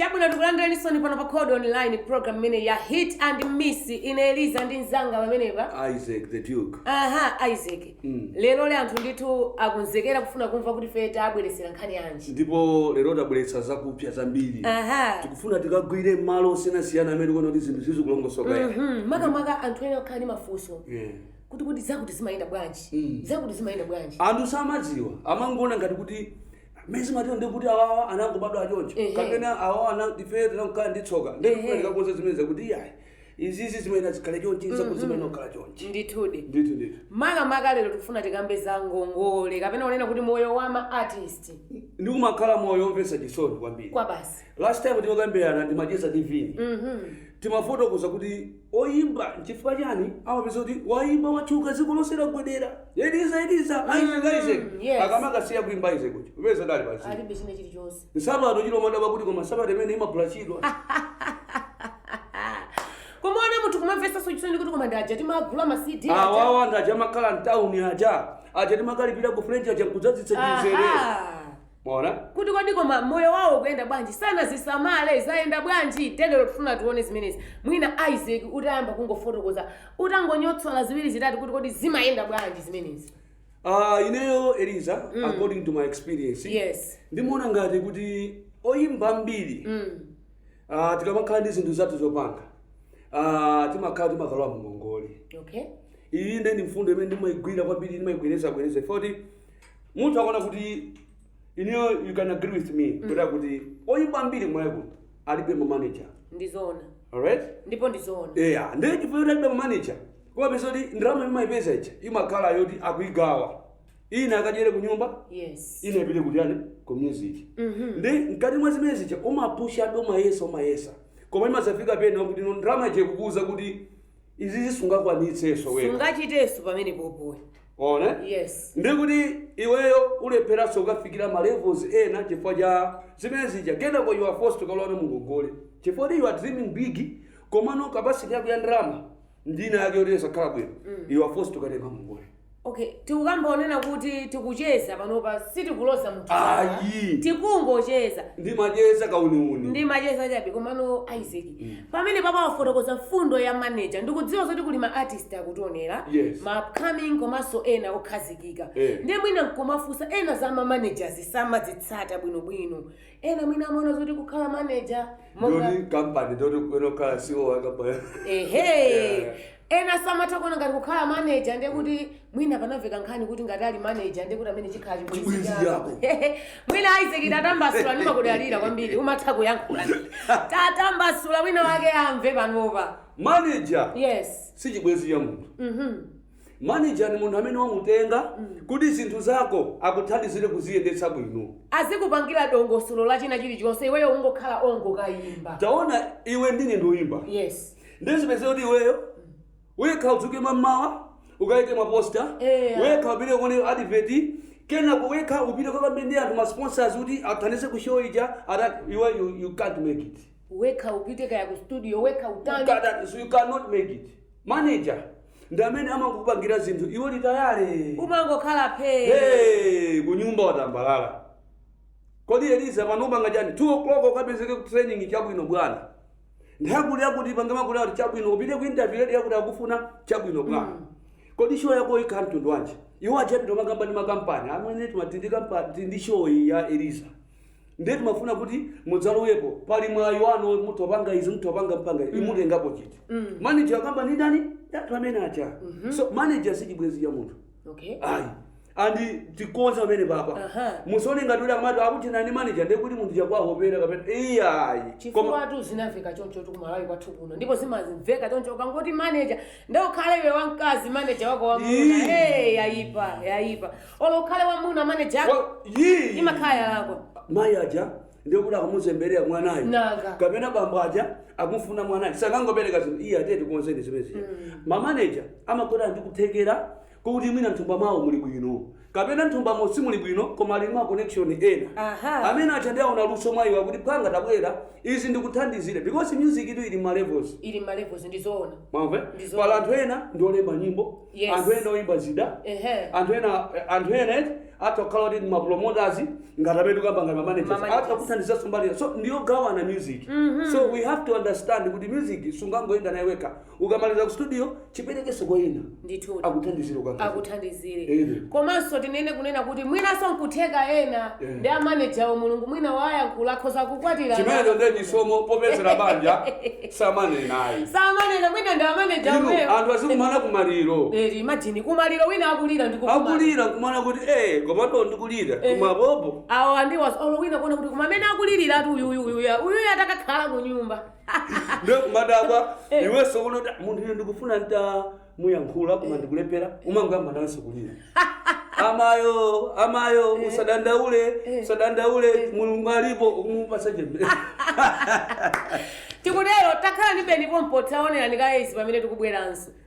Chabula tukulandeni soni pano pa Code Online program mene ya Hit and Miss Eliza ndi nzanga bameneba Isaac the Duke. Isaac. Lero le anthu ndithu akunzekera kufuna kumva kuti feta abweresera nkhani yanji. Ndipo lero tabweretsa zakupya zambiri. Tikufuna tikagwire malo siyana amene kono ndi zinthu zizikulongosoka. Maka anthu ene okhani mafunso. Kuti zakuti zimayenda bwanji. Zakuti zimayenda bwanji. Anthu samadziwa amangona ngati kuti mezi matino ndikuti awawa anangobadwa choncho. Kapena awawa anandifeta nakukhala nditsoka. Ndikufuna ndikakonza zimene kuti yayi. Izizi zimayenda zikhale chonchi zakuzimene okhala chonchi. Ndithude. Maka lero tikufuna tikambe za ngongole kapena unena kuti moyo wa ma artist. Ndikumakhala moyo omvetsa chisoni kwambiri. Kwa basi. Last time tikakambirana ndimacheza TV. Timafotokoza kuti oyimba chifukwa chani amapeza kuti wayimba wachuka dziko lonse lagwedera. Eliza Isaac. Akamakasiya kuimba Isaac kuti. Upeza dali basi. Alibe chine chilichonse. Nsabato chilo madaba kuti koma sabato imene imapulachidwa. Kumona munthu kumamvesa sochisoni kuti koma ndaja timagula ma CD aja. Awawa ndaja makhala mtown aja. Aja timakalipira ku French aja kudzadzitsa chinzere. Mona? Kuti kodi koma moyo wawo kuyenda bwanji sana zisamale zaenda bwanji tendero tufuna tuone zimenezi. Mwina Isaac utayamba kungofotokoza utangonyotsola ziwiri zitatu kuti kodi zimayenda bwanji zimenezi. Ineyo Eliza, according to my experience. Yes. Ndimona ngati kuti oyimba mbiri. Tikamakhala ndi zinthu zathu zopanga. Timakhala mu ngongole. Okay. Iyi ndi mfundo imene ndimayigwira kwambiri ndimayigwireza foti munthu akona kuti you can agree with me kuti oyimba mbiri mwaiko alibe ma manager. Ndizona. Alright? Ndipo ndizona. Yeah, ndiye chifukwa alibe ma manager. Kwa pesoti ndrama imayipeza ichi imakhala yoti akuigawa. Ina akajere kunyumba? Yes. Ina ipite kutani ku music. Ndi ngati mwa zimene zicha umapusha umayesa. Koma imazafika pena kuti ndrama je kukuza kuti izizi sungakwanitseso wewe. Sungachiteso pamene popo. Ona? Yes. Ndikuti iweyo ulephera sokafikira ma levels ena chifukwa cha zimene zija kena kwa you are forced to kalowa mungongole. Chifukwa you are dreaming big komano capacity yako ya ndrama ndina yake yotesa khala bwino. You are forced to katenga mungongole. Okay, tikukamba onena kuti tikucheza panopa sitikulosa munthu. Tikungocheza. Ndimacheza kauniuni. Ndimacheza chabe komano Isaac. Pamene papa wafotokoza mfundo ya manager ndikudziwa zoti kuli ma artist akutonera. Ma upcoming komanso ena okhazikika. Ndiye mwina nkomafusa ena za ma managers samadzitsata bwinobwino. Ena mwina amaona zoti kukhala manager. Ndoti company ndoti kukhala CEO wa company. Ena samatakona ngati kukhala manager ndiye kuti mwina panamveka nkhani kuti ngati ali manager ndiye kuti amene chikhala chibwezi yako. Mwina Isaac tatambasula ndimakudalira kwambiri umatha kuyankhula. Tatambasula wina wake amve panopa. Manager. Yes. Si chibwezi ya munthu. Manager ni munthu amene wamutenga kuti zinthu zako akuthandizire kuziyendetsa bwino. Azikupangira dongosolo la china chilichonse iweyo ungokhala ongokayimba. Taona iwe ndine ndoyimba. Yes. Ndizipeze kuti iweyo wekha udzuke mamawa ukaike maposta wekha upite kone advert kena kuwekha upite kwa kambe ndi anthu ma sponsors kuti athandize ku show ija you can't make it. Wekha upite kaya ku studio wekha utani. So you cannot make it. Manager ndamene amakupangira zinthu iwe litayale umangokhala phe kunyumba watambalala. Kodi Eliza panopanga chani 2 o'clock ukapezeke ku training chabwino bwana. Ndakuli yakuti pangama kula kuti chabwino upite ku interview ready yakuti akufuna chabwino bwana. Kodi show yako ikantu ndwanje. Iwo achapita magamba ndi makampani amene timatindika ndi show ya Eliza. Ndiye timafuna kuti mudzalowepo pali mwayi wano mutopanga izi mutopanga mpanga imutengapo chiti. Manager akamba ndi ndani? Datu amene acha. So manager si chibwezi ya munthu. Okay. Andi tikonza amene baba. Musone ngati uli amati akuti nani manager ndiye kuti munthu chakwahopera kapena chifukwa tu zinamveka choncho tu kumalawi kwathu kuno ndipo zimazimveka choncho ukangoti manager ndiye ukhale iwe wamkazi manager wako wamuna yayipa olo ukhale wamuna manager wako imakhaya lako mayi aja ndiye kuti akamuzemberera mwanayo kapena bambo aja akumfuna mwanayo sakangopereka zinthu atete kukonzeni zimezi ma manager amakola ndikuthekera kuti mwina mthumba mawo muli bwino kapena mthumba mosi muli bwino koma ali ma connection ena amene acha ndi aona luso mwayiwa kuti phanga tabwera izi ndikuthandizire because music itu ili ma levels ndizoona mwamve pala anthu ena ndi olemba nyimbo anthu ena oyimba zida anthu ena atokhala kuti ma promoters ngatabedu kamba ngama managers atakuthandiza sombali so ndiyo gawa na music so we have to understand kuti music sungangoenda naye weka ukamaliza ku studio chiperekeso kwa ina ndithu akuthandizire komanso tinene kunena kuti mwina sonkutheka ena ndi manager wa mulungu mwina wayankhula akhoza kukwatira chimene ndiye chisomo popezera banja samane nayi mwina ndi manager wewe anthu azikumana kumaliro imagine kumaliro wina akulira akulira kumana kuti komato ndikulira kumabobo awo andiwas wina kuona kuti kumamene akulirira ati uyu atakakhala ku nyumba ndio kumadabwa iweso kuno munthu ndikufuna nta muyankhula koma ndikulepera umangamba nawe sokulira amayo usadandaule mulungu alipo umupasa jembe tikutero takhala ndi beni pompo taonera ndikaezi pamene tikubweranso